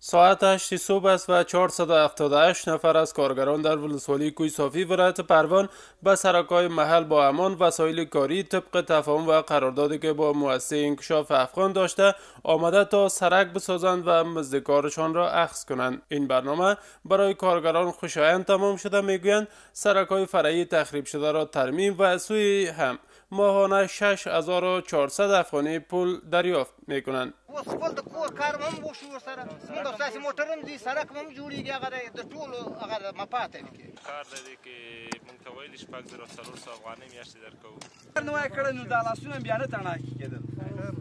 ساعت 8 صبح است و 478 نفر از کارگران در ولسوالی کوی صافی ولایت پروان به سرکای محل با همان وسایل کاری طبق تفاهم و قراردادی که با مؤسسه انکشاف افغان داشته آمده تا سرک بسازند و مزد کارشان را اخذ کنند. این برنامه برای کارگران خوشایند تمام شده. میگویند سرکای فرعی تخریب شده را ترمیم و از سوی هم ماهانه 6400 افغانی پول دریافت میکنند. اوس خپل د کور کار هم وشو ورسره موږ ستاسې موټر هم ځي سړک هم جوړېږي هغه د ټولو هغه مفاته وکړي کار دی کې موږ ته ویلي 6400 افغانۍ میاشتې درکوو. نو یې کړی نو دا لاسونه بیا نه تڼاکې کېدل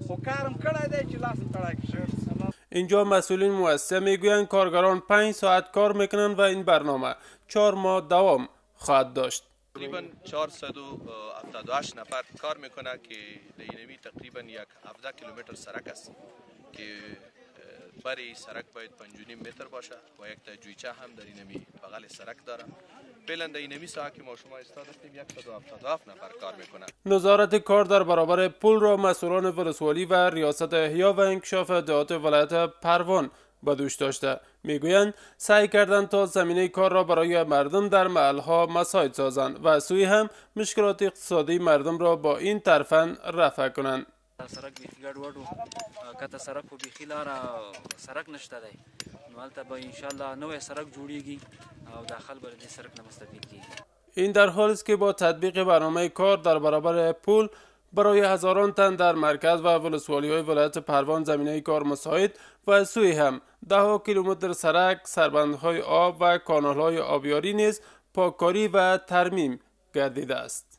خو کار هم کړی دی چې لاس هم تڼاکې شي. اینجا مسئولین مؤسسه میگویند کارگران 5 ساعت کار میکنند و این برنامه 4 ماه دوام خواهد داشت. تقریبا 478 نفر کار میکنه که اینمی تقریبا 17 کیلومتر سرک است که بری سرک باید 5.5 متر باشه و یک تا جویچه هم در اینمی بغل سرک داره. فعلا در اینمی ساعت که ما شما استاد داشتیم 177 نفر کار میکنه. نظارت کار در برابر پول را مسئولان ولسوالی و ریاست احیا و انکشاف دهات ولایت پروان به دوش داشته. میگویند سعی کردند تا زمینه کار را برای مردم در محلها مساعد سازند و از سوی هم مشکلات اقتصادی مردم را با این ترفند رفع کنند. سرک بیخی ګډوډ و کته سرک خو بیخي لاره سرک نشته دی نو هلته به انشاءالله نوی سرک جوړیږي او داخل به دې سرک نه مستفید کیږي. این در حالی است که با تطبیق برنامه کار در برابر پول برای هزاران تن در مرکز و ولسوالی‌های ولایت پروان زمینه کار مساعد و از سوی هم 10 کیلومتر سرک، سربندهای آب و کانال‌های آبیاری نیز پاککاری و ترمیم گردیده است.